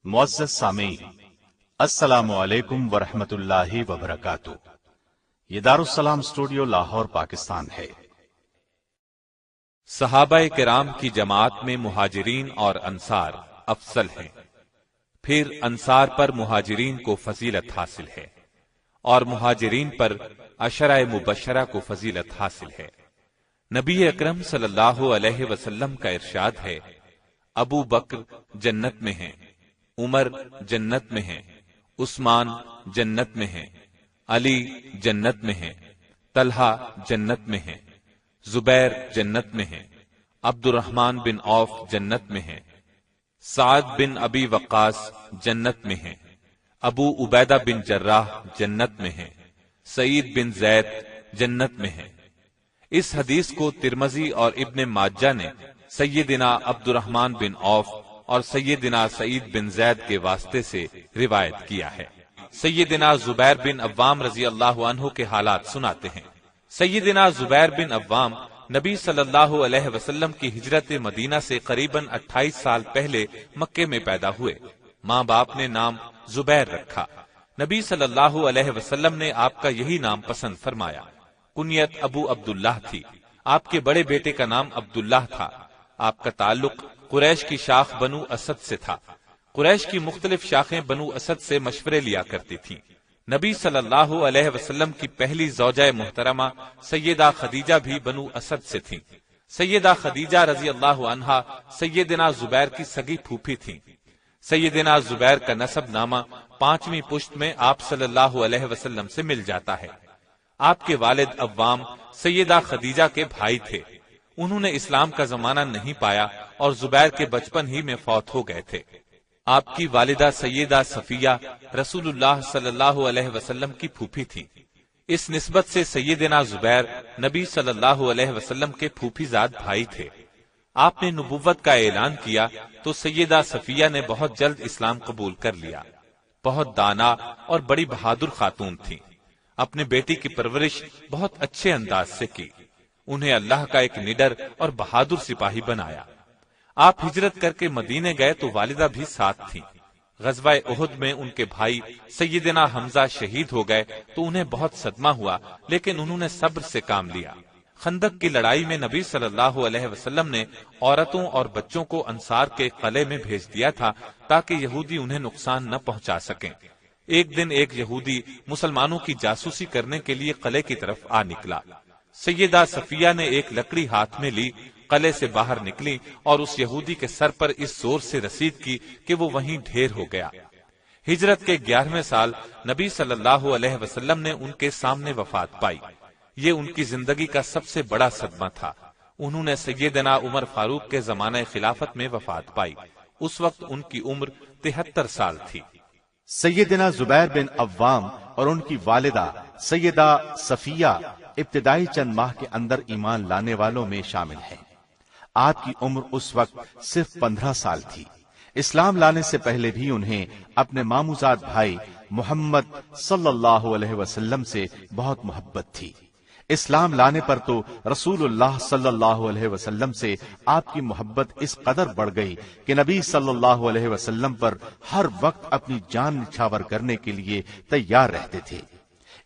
معزز سامعین، السلام علیکم ورحمۃ اللہ وبرکاتہ۔ یہ دارالسلام اسٹوڈیو لاہور پاکستان ہے۔ صحابہ کرام کی جماعت میں مہاجرین اور انصار افضل ہیں، پھر انصار پر مہاجرین کو فضیلت حاصل ہے اور مہاجرین پر عشرہ مبشرہ کو فضیلت حاصل ہے۔ نبی اکرم صلی اللہ علیہ وسلم کا ارشاد ہے، ابو بکر جنت میں ہیں، عمر جنت میں ہیں، عثمان جنت میں ہیں، علی جنت میں ہیں، طلحہ جنت میں ہیں، زبیر جنت میں ہیں، عبد الرحمن بن عوف جنت میں ہیں، سعد بن ابی وقاص جنت میں ہیں، ابو عبیدہ بن جراح جنت میں ہیں، سعید بن زید جنت میں ہیں۔ اس حدیث کو ترمذی اور ابن ماجہ نے سیدنا عبد الرحمن بن عوف اور سیدنا سعید بن زید کے واسطے سے روایت کیا ہے۔ سیدنا زبیر بن عوام رضی اللہ عنہ کے حالات سناتے ہیں۔ سیدنا زبیر بن عوام نبی صلی اللہ علیہ وسلم کی ہجرت مدینہ سے قریباً 28 سال پہلے مکے میں پیدا ہوئے۔ ماں باپ نے نام زبیر رکھا۔ نبی صلی اللہ علیہ وسلم نے آپ کا یہی نام پسند فرمایا۔ کنیت ابو عبداللہ تھی۔ آپ کے بڑے بیٹے کا نام عبداللہ تھا۔ آپ کا تعلق قریش کی شاخ بنو اسد سے تھا۔ قریش کی مختلف شاخیں بنو اسد سے مشورے لیا کرتی تھیں۔ نبی صلی اللہ علیہ وسلم کی پہلی زوجہ محترمہ سیدہ خدیجہ بھی بنو اسد سے تھیں۔ سیدہ خدیجہ رضی اللہ عنہا سیدنا زبیر کی سگی پھوپھی تھیں۔ سیدنا زبیر کا نسب نامہ 5ویں پشت میں آپ صلی اللہ علیہ وسلم سے مل جاتا ہے۔ آپ کے والد عوام سیدہ خدیجہ کے بھائی تھے۔ انہوں نے اسلام کا زمانہ نہیں پایا اور زبیر کے بچپن ہی میں فوت ہو گئے تھے۔ آپ کی والدہ سیدہ صفیہ رسول اللہ صلی اللہ علیہ وسلم کی پھوپھی تھی۔ اس نسبت سے سیدنا زبیر نبی صلی اللہ علیہ وسلم کے پھوپھی زاد بھائی تھے۔ آپ نے نبوت کا اعلان کیا تو سیدہ صفیہ نے بہت جلد اسلام قبول کر لیا۔ بہت دانا اور بڑی بہادر خاتون تھی۔ اپنے بیٹی کی پرورش بہت اچھے انداز سے کی۔ انہیں اللہ کا ایک نڈر اور بہادر سپاہی بنایا۔ آپ ہجرت کر کے مدینے گئے تو والدہ بھی ساتھ تھیں۔ غزوہ احد میں ان کے بھائی سیدنا حمزہ شہید ہو گئے تو انہیں بہت صدمہ ہوا، لیکن انہوں نے صبر سے کام لیا۔ خندق کی لڑائی میں نبی صلی اللہ علیہ وسلم نے عورتوں اور بچوں کو انصار کے قلعے میں بھیج دیا تھا تاکہ یہودی انہیں نقصان نہ پہنچا سکیں۔ ایک دن ایک یہودی مسلمانوں کی جاسوسی کرنے کے لیے قلعے کی طرف آ نکلا۔ سیدہ صفیہ نے ایک لکڑی ہاتھ میں لی، قلعے سے باہر نکلی اور اس یہودی کے سر پر اس زور سے رسید کی کہ وہ وہیں ڈھیر ہو گیا۔ ہجرت کے 11ویں سال نبی صلی اللہ علیہ وسلم نے ان کے سامنے وفات پائی۔ یہ ان کی زندگی کا سب سے بڑا صدمہ تھا۔ انہوں نے سیدنا عمر فاروق کے زمانہ خلافت میں وفات پائی۔ اس وقت ان کی عمر 73 سال تھی۔ سیدنا زبیر بن عوام اور ان کی والدہ سیدہ صفیہ ابتدائی چند ماہ کے اندر ایمان لانے والوں میں شامل ہیں۔ آپ کی عمر اس وقت صرف 15 سال تھی۔ اسلام لانے سے پہلے بھی انہیں اپنے ماموزاد بھائی محمد صلی اللہ علیہ وسلم سے بہت محبت تھی۔ اسلام لانے پر تو رسول اللہ صلی اللہ علیہ وسلم سے آپ کی محبت اس قدر بڑھ گئی کہ نبی صلی اللہ علیہ وسلم پر ہر وقت اپنی جان نچھاور کرنے کے لیے تیار رہتے تھے۔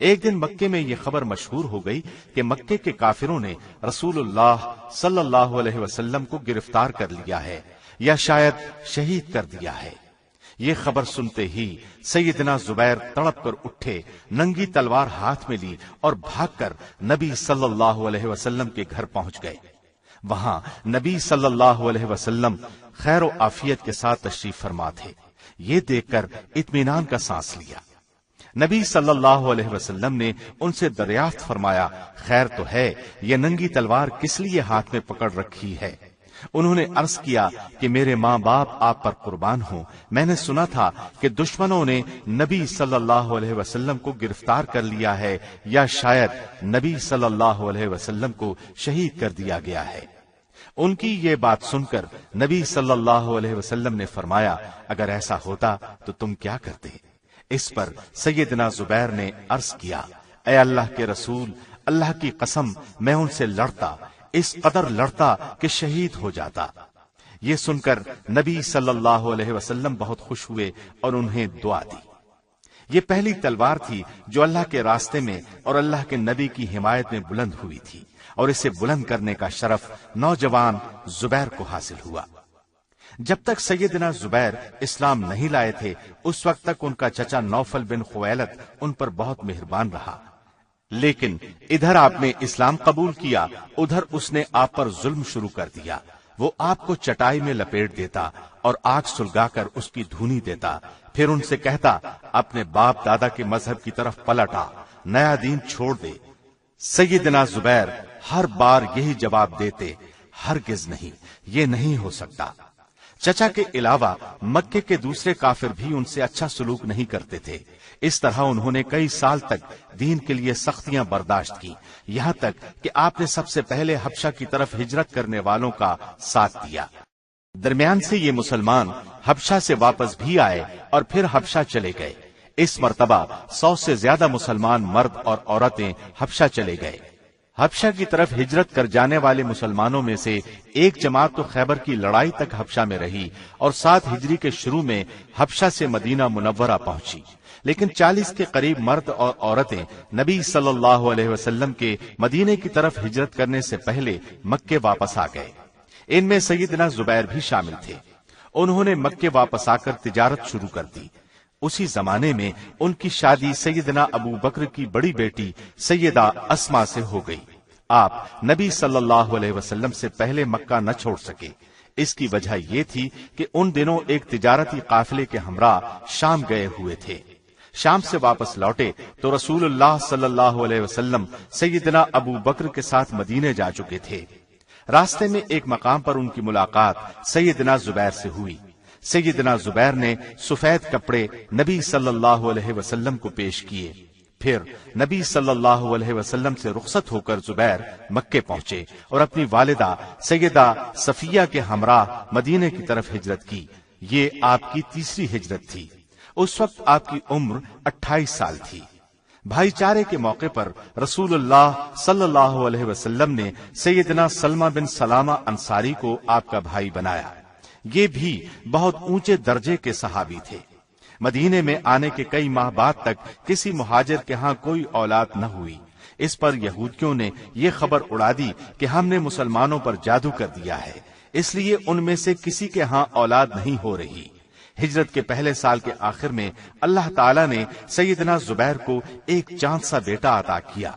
ایک دن مکے میں یہ خبر مشہور ہو گئی کہ مکے کے کافروں نے رسول اللہ صلی اللہ علیہ وسلم کو گرفتار کر لیا ہے یا شاید شہید کر دیا ہے۔ یہ خبر سنتے ہی سیدنا زبیر تڑپ کر اٹھے، ننگی تلوار ہاتھ میں لی اور بھاگ کر نبی صلی اللہ علیہ وسلم کے گھر پہنچ گئے۔ وہاں نبی صلی اللہ علیہ وسلم خیر و عافیت کے ساتھ تشریف فرما تھے۔ یہ دیکھ کر اطمینان کا سانس لیا۔ نبی صلی اللہ علیہ وسلم نے ان سے دریافت فرمایا، خیر تو ہے، یہ ننگی تلوار کس لیے ہاتھ میں پکڑ رکھی ہے؟ انہوں نے عرض کیا کہ میرے ماں باپ آپ پر قربان ہوں، میں نے سنا تھا کہ دشمنوں نے نبی صلی اللہ علیہ وسلم کو گرفتار کر لیا ہے یا شاید نبی صلی اللہ علیہ وسلم کو شہید کر دیا گیا ہے۔ ان کی یہ بات سن کر نبی صلی اللہ علیہ وسلم نے فرمایا، اگر ایسا ہوتا تو تم کیا کرتے؟ اس پر سیدنا زبیر نے عرض کیا، اے اللہ کے رسول، اللہ کی قسم میں ان سے لڑتا، اس قدر لڑتا کہ شہید ہو جاتا۔ یہ سن کر نبی صلی اللہ علیہ وسلم بہت خوش ہوئے اور انہیں دعا دی۔ یہ پہلی تلوار تھی جو اللہ کے راستے میں اور اللہ کے نبی کی حمایت میں بلند ہوئی تھی، اور اسے بلند کرنے کا شرف نوجوان زبیر کو حاصل ہوا۔ جب تک سیدنا زبیر اسلام نہیں لائے تھے اس وقت تک ان کا چچا نوفل بن خویلد ان پر بہت مہربان رہا، لیکن ادھر آپ نے اسلام قبول کیا، ادھر اس نے آپ پر ظلم شروع کر دیا۔ وہ آپ کو چٹائی میں لپیٹ دیتا اور آگ سلگا کر اس کی دھونی دیتا، پھر ان سے کہتا اپنے باپ دادا کے مذہب کی طرف پلٹا، نیا دین چھوڑ دے۔ سیدنا زبیر ہر بار یہی جواب دیتے، ہرگز نہیں، یہ نہیں ہو سکتا۔ چچا کے علاوہ مکے کے دوسرے کافر بھی ان سے اچھا سلوک نہیں کرتے تھے۔ اس طرح انہوں نے کئی سال تک دین کے لیے سختیاں برداشت کی، یہاں تک کہ آپ نے سب سے پہلے حبشہ کی طرف ہجرت کرنے والوں کا ساتھ دیا۔ درمیان سے یہ مسلمان حبشہ سے واپس بھی آئے اور پھر حبشہ چلے گئے۔ اس مرتبہ 100 سے زیادہ مسلمان مرد اور عورتیں حبشہ چلے گئے۔ حبشہ کی طرف ہجرت کر جانے والے مسلمانوں میں سے ایک جماعت تو خیبر کی لڑائی تک حبشہ میں رہی اور 7 ہجری کے شروع میں حبشہ سے مدینہ منورہ پہنچی، لیکن 40 کے قریب مرد اور عورتیں نبی صلی اللہ علیہ وسلم کے مدینے کی طرف ہجرت کرنے سے پہلے مکے واپس آ گئے۔ ان میں سیدنا زبیر بھی شامل تھے۔ انہوں نے مکے واپس آ کر تجارت شروع کر دی۔ اسی زمانے میں ان کی شادی سیدنا ابو بکر کی بڑی بیٹی سیدہ اسما سے ہو گئی۔ آپ نبی صلی اللہ علیہ وسلم سے پہلے مکہ نہ چھوڑ سکے۔ اس کی وجہ یہ تھی کہ ان دنوں ایک تجارتی قافلے کے ہمراہ شام گئے ہوئے تھے۔ شام سے واپس لوٹے تو رسول اللہ صلی اللہ علیہ وسلم سیدنا ابو بکر کے ساتھ مدینے جا چکے تھے۔ راستے میں ایک مقام پر ان کی ملاقات سیدنا زبیر سے ہوئی۔ سیدنا زبیر نے سفید کپڑے نبی صلی اللہ علیہ وسلم کو پیش کیے۔ پھر نبی صلی اللہ علیہ وسلم سے رخصت ہو کر زبیر مکے پہنچے اور اپنی والدہ سیدہ صفیہ کے ہمراہ مدینے کی طرف ہجرت کی۔ یہ آپ کی تیسری ہجرت تھی۔ اس وقت آپ کی عمر 28 سال تھی۔ بھائی چارے کے موقع پر رسول اللہ صلی اللہ علیہ وسلم نے سیدنا سلمہ بن سلامہ انصاری کو آپ کا بھائی بنایا۔ یہ بھی بہت اونچے درجے کے صحابی تھے۔ مدینے میں آنے کے کئی ماہ بعد تک کسی مہاجر کے ہاں کوئی اولاد نہ ہوئی۔ اس پر یہودیوں نے یہ خبر اڑا دی کہ ہم نے مسلمانوں پر جادو کر دیا ہے، اس لیے ان میں سے کسی کے ہاں اولاد نہیں ہو رہی۔ ہجرت کے پہلے سال کے آخر میں اللہ تعالیٰ نے سیدنا زبیر کو ایک چاند سا بیٹا عطا کیا۔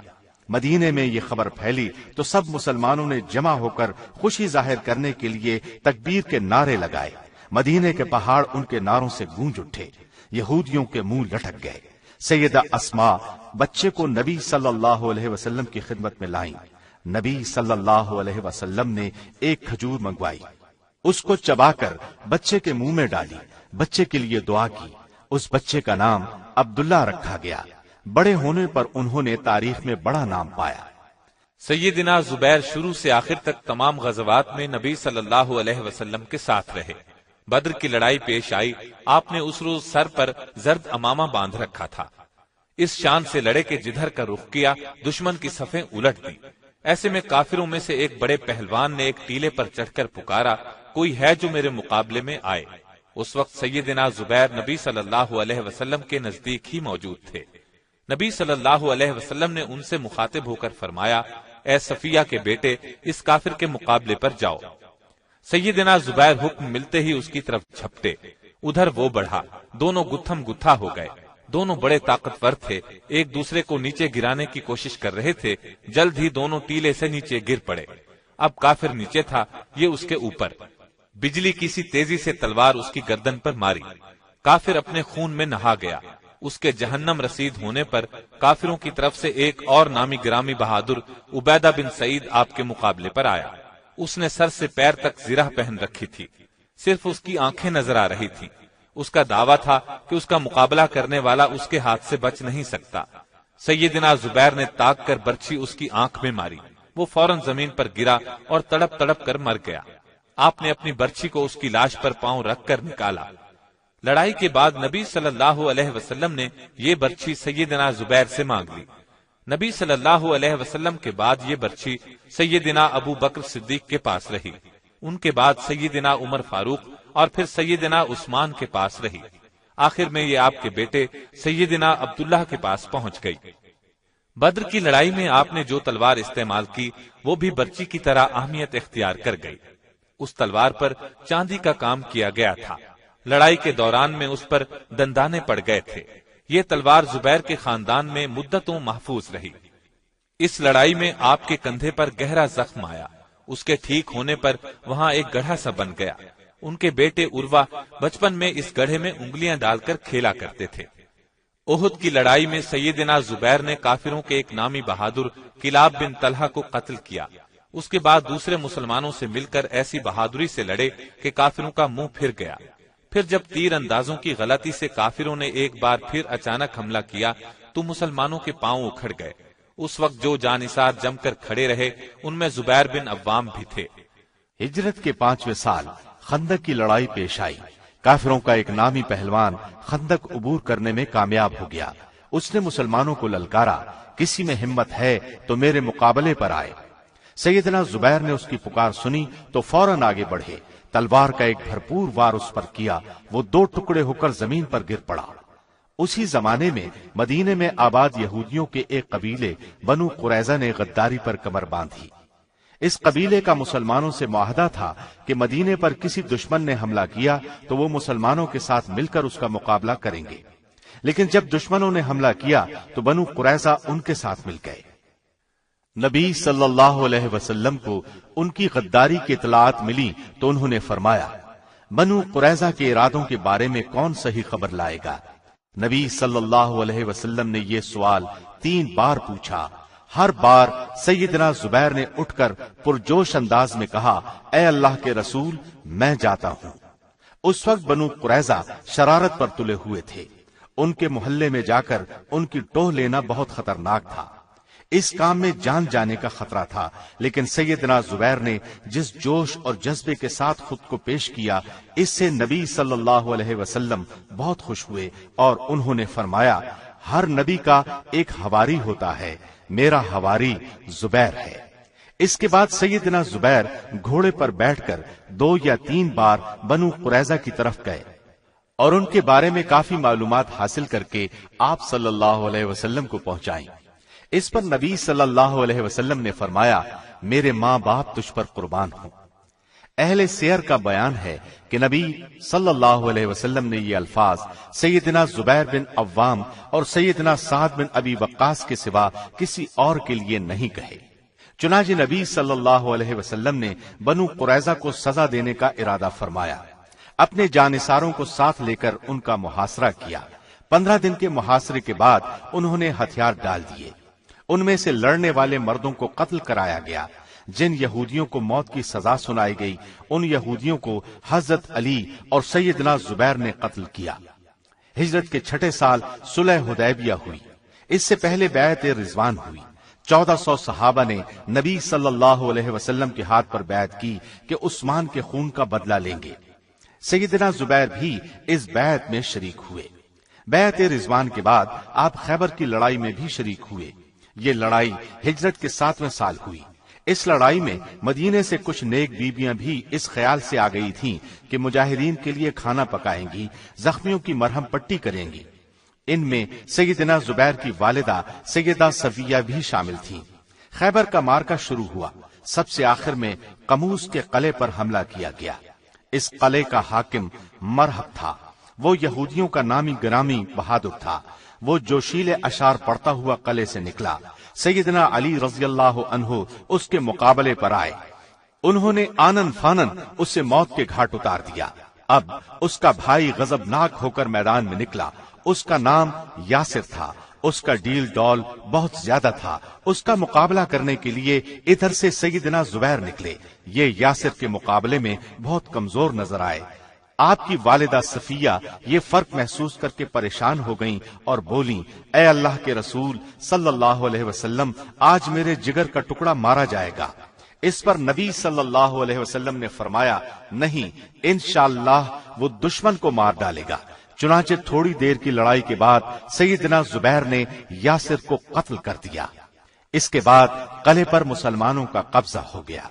مدینے میں یہ خبر پھیلی تو سب مسلمانوں نے جمع ہو کر خوشی ظاہر کرنے کے لیے تکبیر کے نعرے لگائے۔ مدینے کے پہاڑ ان کے نعروں سے گونج اٹھے۔ یہودیوں کے منہ لٹک گئے۔ سیدہ اسما بچے کو نبی صلی اللہ علیہ وسلم کی خدمت میں لائیں۔ نبی صلی اللہ علیہ وسلم نے ایک کھجور منگوائی، اس کو چبا کر بچے کے منہ میں ڈالی، بچے کے لیے دعا کی۔ اس بچے کا نام عبداللہ رکھا گیا۔ بڑے ہونے پر انہوں نے تاریخ میں بڑا نام پایا۔ سیدنا زبیر شروع سے آخر تک تمام غزوات میں نبی صلی اللہ علیہ وسلم کے ساتھ رہے۔ بدر کی لڑائی پیش آئی، آپ نے اس روز سر پر زرد امامہ باندھ رکھا تھا۔ اس شان سے لڑے کہ جدھر کا رخ کیا دشمن کی صفیں الٹ دی۔ ایسے میں کافروں میں سے ایک بڑے پہلوان نے ایک ٹیلے پر چڑھ کر پکارا، کوئی ہے جو میرے مقابلے میں آئے؟ اس وقت سیدنا زبیر نبی صلی اللہ علیہ وسلم کے نزدیک ہی موجود تھے۔ نبی صلی اللہ علیہ وسلم نے ان سے مخاطب ہو کر فرمایا، اے صفیہ کے بیٹے، اس کافر کے مقابلے پر جاؤ۔ سیدنا زبیر حکم ملتے ہی اس کی طرف جھپٹے، ادھر وہ بڑھا، دونوں گتھم گتھا ہو گئے۔ دونوں بڑے طاقتور تھے، ایک دوسرے کو نیچے گرانے کی کوشش کر رہے تھے۔ جلد ہی دونوں ٹیلے سے نیچے گر پڑے۔ اب کافر نیچے تھا، یہ اس کے اوپر۔ بجلی کی سی تیزی سے تلوار اس کی گردن پر ماری۔ کافر اپنے خون میں نہا گیا۔ اس کے جہنم رسید ہونے پر کافروں کی طرف سے ایک اور نامی گرامی بہادر عبیدہ بن سعید آپ کے مقابلے پر آیا۔ اس نے سر سے پیر تک زرہ پہن رکھی تھی، صرف اس کی آنکھیں نظر آ رہی تھی۔ اس کا دعویٰ تھا کہ اس کا مقابلہ کرنے والا اس کے ہاتھ سے بچ نہیں سکتا۔ سیدنا زبیر نے تاک کر برچھی اس کی آنکھ میں ماری، وہ فوراً زمین پر گرا اور تڑپ تڑپ کر مر گیا۔ آپ نے اپنی برچھی کو اس کی لاش پر پاؤں رکھ کر نکالا۔ لڑائی کے بعد نبی صلی اللہ علیہ وسلم نے یہ برچھی سیدنا زبیر سے مانگ لی۔ نبی صلی اللہ علیہ وسلم کے بعد یہ برچھی سیدنا ابو بکر صدیق کے پاس رہی۔ ان کے بعد سیدنا عمر فاروق اور پھر سیدنا عثمان کے پاس رہی۔ آخر میں یہ آپ کے بیٹے سیدنا عبداللہ کے پاس پہنچ گئی۔ بدر کی لڑائی میں آپ نے جو تلوار استعمال کی وہ بھی برچی کی طرح اہمیت اختیار کر گئی۔ اس تلوار پر چاندی کا کام کیا گیا تھا۔ لڑائی کے دوران میں اس پر دندانے پڑ گئے تھے۔ یہ تلوار زبیر کے خاندان میں مدتوں محفوظ رہی۔ اس لڑائی میں آپ کے کندھے پر گہرا زخم آیا۔ اس کے ٹھیک ہونے پر وہاں ایک گڑھا سا بن گیا۔ ان کے بیٹے عروہ بچپن میں اس گڑھے میں انگلیاں ڈال کر کھیلا کرتے تھے۔ احد کی لڑائی میں سیدنا زبیر نے کافروں کے ایک نامی بہادر کلاب بن طلحہ کو قتل کیا۔ اس کے بعد دوسرے مسلمانوں سے مل کر ایسی بہادری سے لڑے کہ کافروں کا منہ پھر گیا۔ پھر جب تیر اندازوں کی غلطی سے کافروں نے ایک بار پھر اچانک حملہ کیا تو مسلمانوں کے پاؤں اکھڑ گئے۔ اس وقت جو جانثار جم کر کھڑے رہے ان میں زبیر بن عوام بھی تھے۔ ہجرت کے 5ویں سال خندق کی لڑائی پیش آئی۔ کافروں کا ایک نامی پہلوان خندق عبور کرنے میں کامیاب ہو گیا۔ اس نے مسلمانوں کو للکارا، کسی میں ہمت ہے تو میرے مقابلے پر آئے۔ سیدنا زبیر نے اس کی پکار سنی تو فوراً آگے بڑھے۔ تلوار کا ایک بھرپور وار اس پر کیا، وہ 2 ٹکڑے ہو کر زمین پر گر پڑا۔ اسی زمانے میں مدینے میں آباد یہودیوں کے ایک قبیلے بنو قریظہ نے غداری پر کمر باندھی۔ اس قبیلے کا مسلمانوں سے معاہدہ تھا کہ مدینے پر کسی دشمن نے حملہ کیا تو وہ مسلمانوں کے ساتھ مل کر اس کا مقابلہ کریں گے، لیکن جب دشمنوں نے حملہ کیا تو بنو قریظہ ان کے ساتھ مل گئے۔ نبی صلی اللہ علیہ وسلم کو ان کی غداری کی اطلاعات ملی تو انہوں نے فرمایا، بنو قریظہ کے ارادوں کے بارے میں کون صحیح خبر لائے گا؟ نبی صلی اللہ علیہ وسلم نے یہ سوال 3 بار پوچھا۔ ہر بار سیدنا زبیر نے اٹھ کر پرجوش انداز میں کہا، اے اللہ کے رسول، میں جاتا ہوں۔ اس وقت بنو قریظہ شرارت پر تلے ہوئے تھے۔ ان کے محلے میں جا کر ان کی ٹوہ لینا بہت خطرناک تھا۔ اس کام میں جان جانے کا خطرہ تھا، لیکن سیدنا زبیر نے جس جوش اور جذبے کے ساتھ خود کو پیش کیا، اس سے نبی صلی اللہ علیہ وسلم بہت خوش ہوئے اور انہوں نے فرمایا، ہر نبی کا ایک حواری ہوتا ہے، میرا حواری زبیر ہے۔ اس کے بعد سیدنا زبیر گھوڑے پر بیٹھ کر 2 یا 3 بار بنو قریظہ کی طرف گئے اور ان کے بارے میں کافی معلومات حاصل کر کے آپ صلی اللہ علیہ وسلم کو پہنچائیں۔ اس پر نبی صلی اللہ علیہ وسلم نے فرمایا، میرے ماں باپ تجھ پر قربان ہوں۔ اہل سیر کا بیان ہے کہ نبی صلی اللہ علیہ وسلم نے یہ الفاظ سیدنا زبیر بن عوام اور سیدنا سعد بن ابی وقاص کے سوا کسی اور کے لیے نہیں کہے۔ چنانچہ نبی صلی اللہ علیہ وسلم نے بنو قریظہ کو سزا دینے کا ارادہ فرمایا۔ اپنے جانثاروں کو ساتھ لے کر ان کا محاصرہ کیا۔ 15 دن کے محاصرے کے بعد انہوں نے ہتھیار ڈال دیے۔ ان میں سے لڑنے والے مردوں کو قتل کرایا گیا۔ جن یہودیوں کو موت کی سزا سنائی گئی ان یہودیوں کو حضرت علی اور سیدنا زبیر نے قتل کیا۔ ہجرت کے 6 سال صلح حدیبیہ ہوئی۔ اس سے پہلے بیعت رضوان ہوئی۔ 1400 صحابہ نے نبی صلی اللہ علیہ وسلم کے ہاتھ پر بیعت کی کہ عثمان کے خون کا بدلہ لیں گے۔ سیدنا زبیر بھی اس بیعت میں شریک ہوئے۔ بیعت رضوان کے بعد آپ خیبر کی لڑائی میں بھی شریک ہوئے۔ یہ لڑائی ہجرت کے 7ویں سال ہوئی۔ اس لڑائی میں مدینے سے کچھ نیک بیبیاں بھی اس خیال سے آ گئی تھیں کہ مجاہدین کے لیے کھانا پکائیں گی، زخمیوں کی مرہم پٹی کریں گی۔ ان میں سیدنا زبیر کی والدہ سیدہ صفیہ بھی شامل تھیں۔ خیبر کا معرکہ شروع ہوا۔ سب سے آخر میں قموس کے قلعے پر حملہ کیا گیا۔ اس قلعے کا حاکم مرہب تھا۔ وہ یہودیوں کا نامی گرامی بہادر تھا۔ وہ جوشیلے اشعار پڑھتا ہوا قلعے سے نکلا۔ سیدنا علی رضی اللہ عنہ اس کے مقابلے پر آئے۔ انہوں نے آنن فانن اسے موت کے گھاٹ اتار دیا۔ اب اس کا بھائی غضبناک ہو کر میدان میں نکلا۔ اس کا نام یاسر تھا۔ اس کا ڈیل ڈول بہت زیادہ تھا۔ اس کا مقابلہ کرنے کے لیے ادھر سے سیدنا زبیر نکلے۔ یہ یاسر کے مقابلے میں بہت کمزور نظر آئے۔ آپ کی والدہ صفیہ یہ فرق محسوس کر کے پریشان ہو گئیں اور بولیں، اے اللہ کے رسول صلی اللہ علیہ وسلم، آج میرے جگر کا ٹکڑا مارا جائے گا۔ اس پر نبی صلی اللہ علیہ وسلم نے فرمایا، نہیں، انشاءاللہ وہ دشمن کو مار ڈالے گا۔ چنانچہ تھوڑی دیر کی لڑائی کے بعد سیدنا زبیر نے یاسر کو قتل کر دیا۔ اس کے بعد قلعے پر مسلمانوں کا قبضہ ہو گیا۔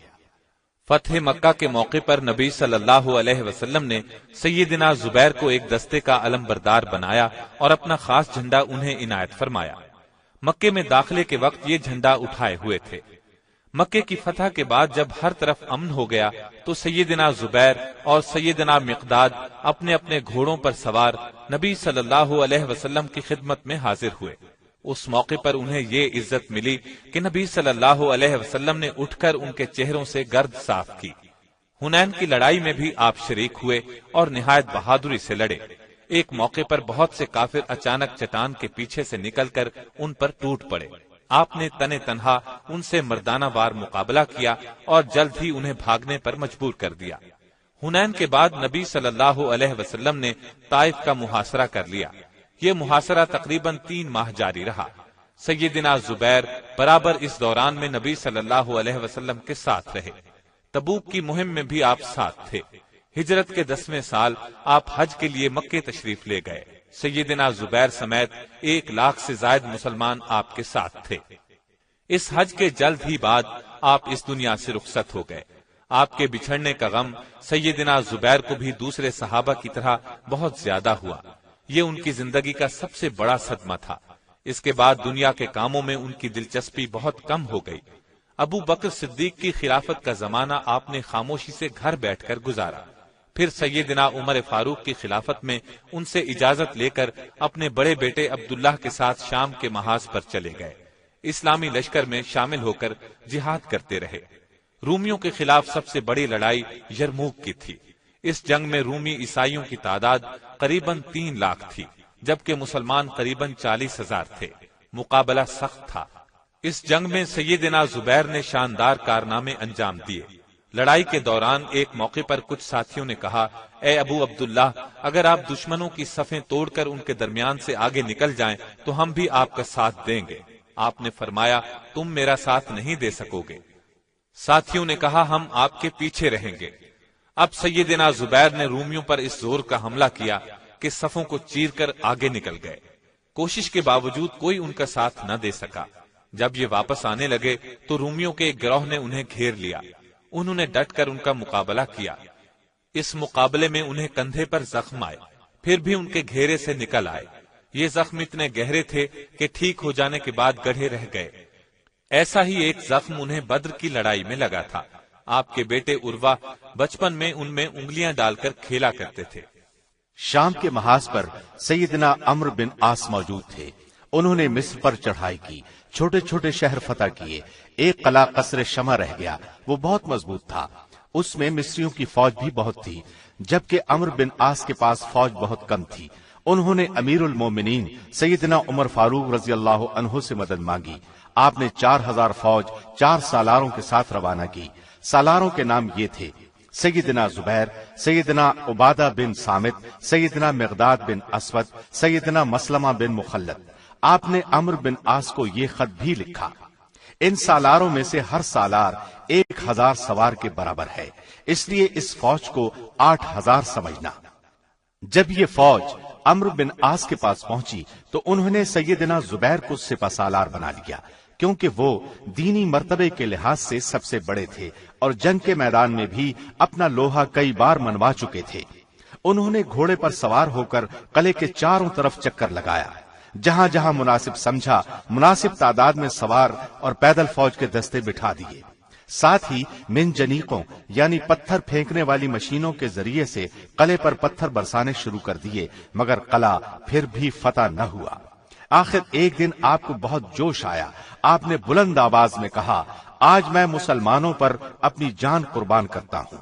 فتح مکہ کے موقع پر نبی صلی اللہ علیہ وسلم نے سیدنا زبیر کو ایک دستے کا علم بردار بنایا اور اپنا خاص جھنڈا انہیں عنایت فرمایا۔ مکے میں داخلے کے وقت یہ جھنڈا اٹھائے ہوئے تھے۔ مکے کی فتح کے بعد جب ہر طرف امن ہو گیا تو سیدنا زبیر اور سیدنا مقداد اپنے اپنے گھوڑوں پر سوار نبی صلی اللہ علیہ وسلم کی خدمت میں حاضر ہوئے۔ اس موقع پر انہیں یہ عزت ملی کہ نبی صلی اللہ علیہ وسلم نے اٹھ کر ان کے چہروں سے گرد صاف کی۔ حنین کی لڑائی میں بھی آپ شریک ہوئے اور نہایت بہادری سے لڑے۔ ایک موقع پر بہت سے کافر اچانک چٹان کے پیچھے سے نکل کر ان پر ٹوٹ پڑے۔ آپ نے تنے تنہا ان سے مردانہ وار مقابلہ کیا اور جلد ہی انہیں بھاگنے پر مجبور کر دیا۔ حنین کے بعد نبی صلی اللہ علیہ وسلم نے طائف کا محاصرہ کر لیا۔ یہ محاصرہ تقریباً 3 ماہ جاری رہا۔ سیدنا زبیر برابر اس دوران میں نبی صلی اللہ علیہ وسلم کے ساتھ رہے۔ تبوک کی مہم میں بھی آپ ساتھ تھے۔ ہجرت کے 10ویں سال آپ حج کے لیے مکے تشریف لے گئے۔ سیدنا زبیر سمیت 1 لاکھ سے زائد مسلمان آپ کے ساتھ تھے۔ اس حج کے جلد ہی بعد آپ اس دنیا سے رخصت ہو گئے۔ آپ کے بچھڑنے کا غم سیدنا زبیر کو بھی دوسرے صحابہ کی طرح بہت زیادہ ہوا۔ یہ ان کی زندگی کا سب سے بڑا صدمہ تھا۔ اس کے بعد دنیا کے کاموں میں ان کی دلچسپی بہت کم ہو گئی۔ ابو بکر صدیق کی خلافت کا زمانہ آپ نے خاموشی سے گھر بیٹھ کر گزارا۔ پھر سیدنا عمر فاروق کی خلافت میں ان سے اجازت لے کر اپنے بڑے بیٹے عبداللہ کے ساتھ شام کے محاذ پر چلے گئے۔ اسلامی لشکر میں شامل ہو کر جہاد کرتے رہے۔ رومیوں کے خلاف سب سے بڑی لڑائی یرموک کی تھی۔ اس جنگ میں رومی عیسائیوں کی تعداد قریباً 3 لاکھ تھی، جبکہ مسلمان قریباً 40,000 تھے۔ مقابلہ سخت تھا۔ اس جنگ میں سیدنا زبیر نے شاندار کارنامے انجام دیے۔ لڑائی کے دوران ایک موقع پر کچھ ساتھیوں نے کہا، اے ابو عبداللہ، اگر آپ دشمنوں کی صفیں توڑ کر ان کے درمیان سے آگے نکل جائیں تو ہم بھی آپ کا ساتھ دیں گے۔ آپ نے فرمایا، تم میرا ساتھ نہیں دے سکو گے۔ ساتھیوں نے کہا، ہم آپ کے پیچھے رہیں گے۔ اب سیدنا زبیر نے رومیوں پر اس زور کا حملہ کیا کہ صفوں کو چیر کر آگے نکل گئے۔ کوشش کے باوجود کوئی ان کا ساتھ نہ دے سکا۔ جب یہ واپس آنے لگے تو رومیوں کے ایک گروہ نے انہیں گھیر لیا۔ انہوں نے ڈٹ کر ان کا مقابلہ کیا۔ اس مقابلے میں انہیں کندھے پر زخم آئے، پھر بھی ان کے گھیرے سے نکل آئے۔ یہ زخم اتنے گہرے تھے کہ ٹھیک ہو جانے کے بعد گڑھے رہ گئے۔ ایسا ہی ایک زخم انہیں بدر کی لڑائی میں لگا تھا۔ آپ کے بیٹے عروہ بچپن میں ان میں انگلیاں ڈال کر کھیلا کرتے تھے۔ شام کے محاذ پر سیدنا عمرو بن عاص موجود تھے۔ انہوں نے مصر پر چڑھائی کی، چھوٹے چھوٹے شہر فتح کیے۔ ایک قلعہ قصر شمع رہ گیا، وہ بہت مضبوط تھا۔ اس میں مصریوں کی فوج بھی بہت تھی، جبکہ عمرو بن عاص کے پاس فوج بہت کم تھی۔ انہوں نے امیر المومنین سیدنا عمر فاروق رضی اللہ عنہ سے مدد مانگی۔ آپ نے 4000 فوج 4 سالاروں کے ساتھ روانہ کی۔ سالاروں کے نام یہ تھے: سیدنا زبیر، سیدنا عبادہ بن صامت، سیدنا مقداد بن اسود، سیدنا مسلمہ بن مخلد۔ آپ نے عمرو بن عاص کو یہ خط بھی لکھا: ان سالاروں میں سے ہر سالار 1000 سوار کے برابر ہے، اس لیے اس فوج کو 8000 سمجھنا۔ جب یہ فوج عمرو بن عاص کے پاس پہنچی تو انہوں نے سیدنا زبیر کو سپہ سالار بنا لیا، کیونکہ وہ دینی مرتبے کے لحاظ سے سب سے بڑے تھے اور جنگ کے میدان میں بھی اپنا لوہا کئی بار منوا چکے تھے۔ انہوں نے گھوڑے پر سوار ہو کر قلعے کے چاروں طرف چکر لگایا۔ جہاں جہاں مناسب سمجھا مناسب تعداد میں سوار اور پیدل فوج کے دستے بٹھا دیے۔ ساتھ ہی منجنیقوں یعنی پتھر پھینکنے والی مشینوں کے ذریعے سے قلعے پر پتھر برسانے شروع کر دیے، مگر قلعہ پھر بھی فتح نہ ہوا۔ آخر ایک دن آپ کو بہت جوش آیا۔ آپ نے بلند آواز میں کہا، آج میں مسلمانوں پر اپنی جان قربان کرتا ہوں۔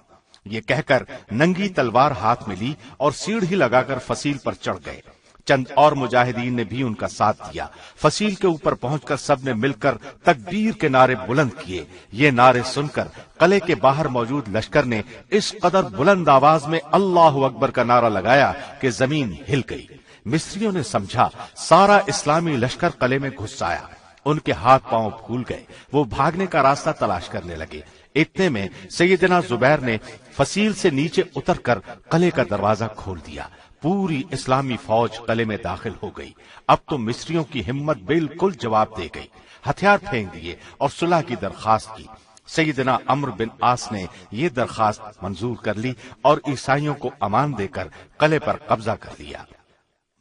یہ کہہ کر ننگی تلوار ہاتھ میں لی اور سیڑھی لگا کر فصیل پر چڑھ گئے۔ چند اور مجاہدین نے بھی ان کا ساتھ دیا۔ فصیل کے اوپر پہنچ کر سب نے مل کر تکبیر کے نعرے بلند کیے۔ یہ نعرے سن کر قلعے کے باہر موجود لشکر نے اس قدر بلند آواز میں اللہ اکبر کا نعرہ لگایا کہ زمین ہل گئی۔ مصریوں نے سمجھا سارا اسلامی لشکر قلعے میں گھس آیا۔ ان کے ہاتھ پاؤں پھول گئے، وہ بھاگنے کا راستہ تلاش کرنے لگے۔ اتنے میں سیدنا زبیر نے فصیل سے نیچے اتر کر قلعے کا دروازہ کھول دیا۔ پوری اسلامی فوج قلعے میں داخل ہو گئی۔ اب تو مصریوں کی ہمت بالکل جواب دے گئی۔ ہتھیار پھینک دیے اور صلح کی درخواست کی۔ سیدنا عمرو بن عاص نے یہ درخواست منظور کر لی اور عیسائیوں کو امان دے کر قلعے پر قبضہ کر لیا۔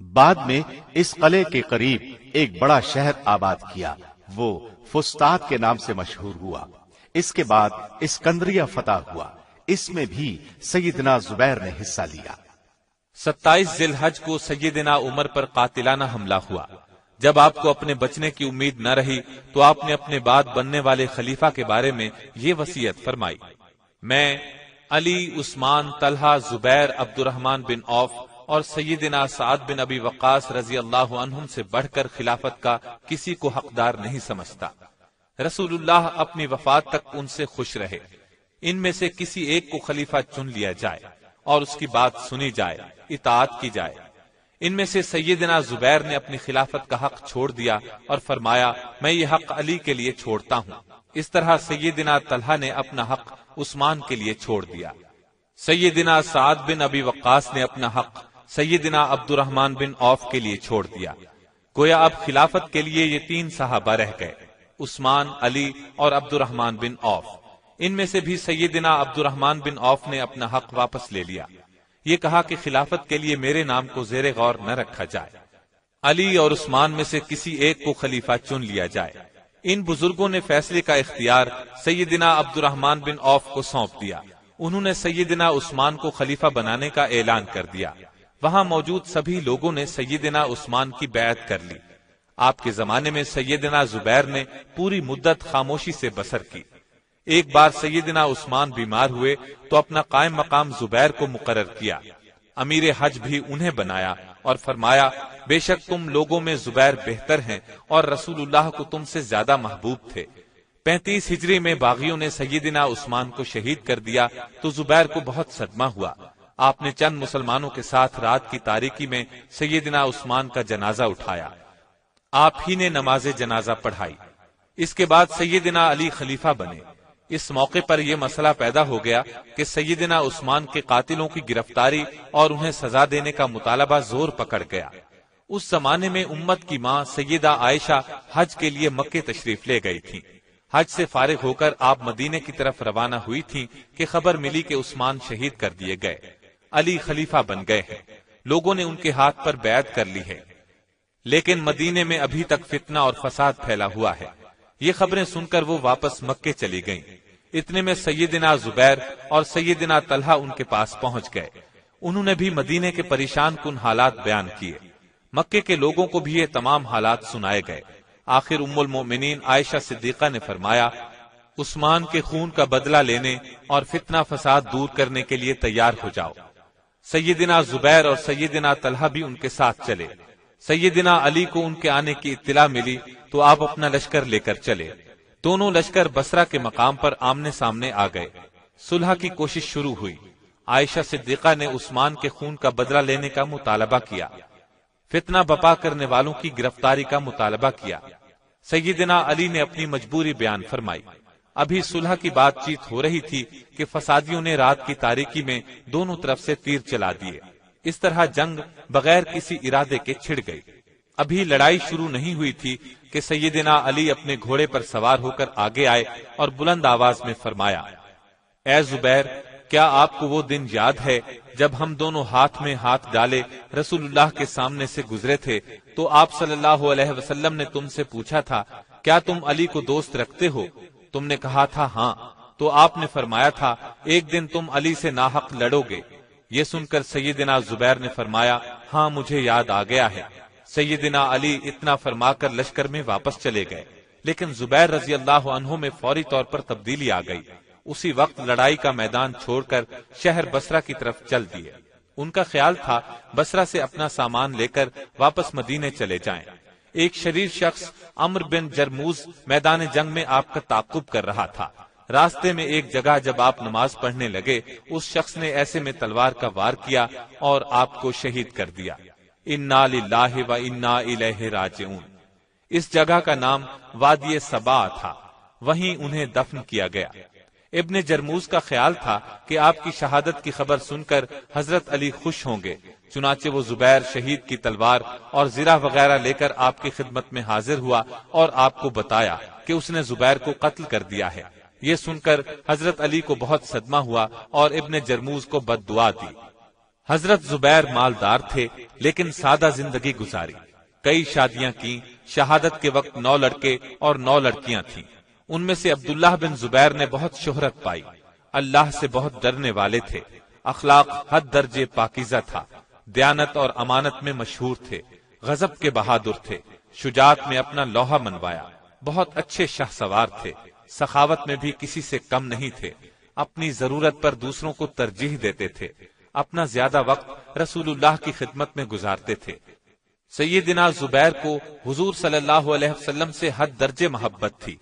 بعد میں اس قلعے کے قریب ایک بڑا شہر آباد کیا، وہ فسطاط کے نام سے مشہور ہوا۔ اس کے بعد اسکندریہ فتح ہوا، اس میں بھی سیدنا زبیر نے حصہ لیا۔ 27 ذی الحج کو سیدنا عمر پر قاتلانہ حملہ ہوا۔ جب آپ کو اپنے بچنے کی امید نہ رہی تو آپ نے اپنے بعد بننے والے خلیفہ کے بارے میں یہ وصیت فرمائی: میں علی، عثمان، طلحہ، زبیر، عبد الرحمن بن عوف اور سیدنا سعد بن ابی وقاص رضی اللہ عنہم سے بڑھ کر خلافت کا کسی کو حقدار نہیں سمجھتا۔ رسول اللہ اپنی وفات تک ان سے خوش رہے۔ ان میں سے کسی ایک کو خلیفہ چن لیا جائے اور اس کی بات سنی جائے، اطاعت کی جائے۔ ان میں سے سیدنا زبیر نے اپنی خلافت کا حق چھوڑ دیا اور فرمایا میں یہ حق علی کے لیے چھوڑتا ہوں۔ اس طرح سیدنا طلحہ نے اپنا حق عثمان کے لیے چھوڑ دیا۔ سیدنا سعد بن ابی وقاص نے اپنا حق سیدنا عبد الرحمن بن عوف کے لیے چھوڑ دیا۔ گویا اب خلافت کے لیے یہ 3 صحابہ رہ گئے، عثمان، علی اور عبد الرحمن بن عوف۔ ان میں سے بھی سیدنا عبد الرحمن بن عوف نے اپنا حق واپس لے لیا۔ یہ کہا کہ خلافت کے لیے میرے نام کو زیر غور نہ رکھا جائے، علی اور عثمان میں سے کسی ایک کو خلیفہ چن لیا جائے۔ ان بزرگوں نے فیصلے کا اختیار سیدنا عبد الرحمن بن عوف کو سونپ دیا۔ انہوں نے سیدنا عثمان کو خلیفہ بنانے کا اعلان کر دیا۔ وہاں موجود سبھی لوگوں نے سیدنا عثمان کی بیعت کر لی۔ آپ کے زمانے میں سیدنا زبیر نے پوری مدت خاموشی سے بسر کی۔ ایک بار سیدنا عثمان بیمار ہوئے تو اپنا قائم مقام زبیر کو مقرر کیا۔ امیر حج بھی انہیں بنایا اور فرمایا بے شک تم لوگوں میں زبیر بہتر ہیں اور رسول اللہ کو تم سے زیادہ محبوب تھے۔ 35 ہجری میں باغیوں نے سیدنا عثمان کو شہید کر دیا تو زبیر کو بہت صدمہ ہوا۔ آپ نے چند مسلمانوں کے ساتھ رات کی تاریکی میں سیدنا عثمان کا جنازہ اٹھایا۔ آپ ہی نے نماز جنازہ پڑھائی۔ اس کے بعد سیدنا علی خلیفہ بنے۔ اس موقع پر یہ مسئلہ پیدا ہو گیا کہ سیدنا عثمان کے قاتلوں کی گرفتاری اور انہیں سزا دینے کا مطالبہ زور پکڑ گیا۔ اس زمانے میں امت کی ماں سیدہ عائشہ حج کے لیے مکے تشریف لے گئی تھی۔ حج سے فارغ ہو کر آپ مدینے کی طرف روانہ ہوئی تھیں کہ خبر ملی کہ عثمان شہید کر دیے گئے، علی خلیفہ بن گئے ہیں، لوگوں نے ان کے ہاتھ پر بیعت کر لی ہے۔ لیکن مدینے میں ابھی تک فتنہ اور فساد پھیلا ہوا ہے۔ یہ خبریں سن کر وہ واپس مکے چلی گئیں۔ اتنے میں سیدنا زبیر اور سیدنا طلحہ ان کے پاس پہنچ گئے۔ انہوں نے بھی مدینے کے پریشان کن حالات بیان کیے۔ مکے کے لوگوں کو بھی یہ تمام حالات سنائے گئے۔ آخر ام المؤمنین عائشہ صدیقہ نے فرمایا عثمان کے خون کا بدلہ لینے اور فتنہ فساد دور کرنے کے لیے تیار ہو جاؤ۔ سیدنا زبیر اور سیدنا طلحہ بھی ان کے ساتھ چلے۔ سیدنا علی کو ان کے آنے کی اطلاع ملی تو آپ اپنا لشکر لے کر چلے۔ دونوں لشکر بصرہ کے مقام پر آمنے سامنے آ گئے۔ صلح کی کوشش شروع ہوئی۔ عائشہ صدیقہ نے عثمان کے خون کا بدلہ لینے کا مطالبہ کیا، فتنہ بپا کرنے والوں کی گرفتاری کا مطالبہ کیا۔ سیدنا علی نے اپنی مجبوری بیان فرمائی۔ ابھی صلح کی بات چیت ہو رہی تھی کہ فسادیوں نے رات کی تاریکی میں دونوں طرف سے تیر چلا دیے۔ اس طرح جنگ بغیر کسی ارادے کے چھڑ گئی۔ ابھی لڑائی شروع نہیں ہوئی تھی کہ سیدنا علی اپنے گھوڑے پر سوار ہو کر آگے آئے اور بلند آواز میں فرمایا اے زبیر، کیا آپ کو وہ دن یاد ہے جب ہم دونوں ہاتھ میں ہاتھ ڈالے رسول اللہ کے سامنے سے گزرے تھے تو آپ صلی اللہ علیہ وسلم نے تم سے پوچھا تھا کیا تم علی کو دوست رکھتے ہو؟ تم نے کہا تھا ہاں، تو آپ نے فرمایا تھا ایک دن تم علی سے ناحق لڑو گے۔ یہ سن کر سیدنا زبیر نے فرمایا ہاں مجھے یاد آ گیا ہے۔ سیدنا علی اتنا فرما کر لشکر میں واپس چلے گئے، لیکن زبیر رضی اللہ عنہ میں فوری طور پر تبدیلی آ گئی۔ اسی وقت لڑائی کا میدان چھوڑ کر شہر بصرہ کی طرف چل دیے۔ ان کا خیال تھا بصرہ سے اپنا سامان لے کر واپس مدینے چلے جائیں۔ ایک شریر شخص عمرو بن جرموز میدان جنگ میں آپ کا تعاقب کر رہا تھا۔ راستے میں ایک جگہ جب آپ نماز پڑھنے لگے، اس شخص نے ایسے میں تلوار کا وار کیا اور آپ کو شہید کر دیا۔ انا للہ و انا الیہ راجعون۔ اس جگہ کا نام وادی سبا تھا، وہیں انہیں دفن کیا گیا۔ ابن جرموز کا خیال تھا کہ آپ کی شہادت کی خبر سن کر حضرت علی خوش ہوں گے، چنانچہ وہ زبیر شہید کی تلوار اور زرہ وغیرہ لے کر آپ کی خدمت میں حاضر ہوا اور آپ کو بتایا کہ اس نے زبیر کو قتل کر دیا ہے۔ یہ سن کر حضرت علی کو بہت صدمہ ہوا اور ابن جرموز کو بد دعا دی۔ حضرت زبیر مالدار تھے لیکن سادہ زندگی گزاری، کئی شادیاں کی، شہادت کے وقت 9 لڑکے اور 9 لڑکیاں تھیں۔ ان میں سے عبداللہ بن زبیر نے بہت شہرت پائی، اللہ سے بہت ڈرنے والے تھے، اخلاق حد درجے پاکیزہ تھا، دیانت اور امانت میں مشہور تھے، غضب کے بہادر تھے، شجاعت میں اپنا لوہا منوایا، بہت اچھے شاہ سوار تھے، سخاوت میں بھی کسی سے کم نہیں تھے، اپنی ضرورت پر دوسروں کو ترجیح دیتے تھے، اپنا زیادہ وقت رسول اللہ کی خدمت میں گزارتے تھے۔ سیدنا زبیر کو حضور صلی اللہ علیہ وسلم سے حد درجے محبت تھی،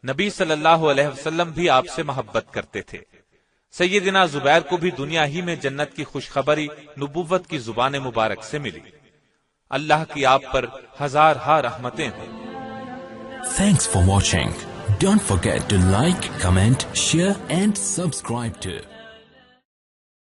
نبی صلی اللہ علیہ وسلم بھی آپ سے محبت کرتے تھے۔ سیدنا زبیر کو بھی دنیا ہی میں جنت کی خوشخبری نبوت کی زبان مبارک سے ملی۔ اللہ کی آپ پر ہزار ہا رحمتیں ہوں۔ Thanks for watching. Don't forget to like, comment, share and subscribe to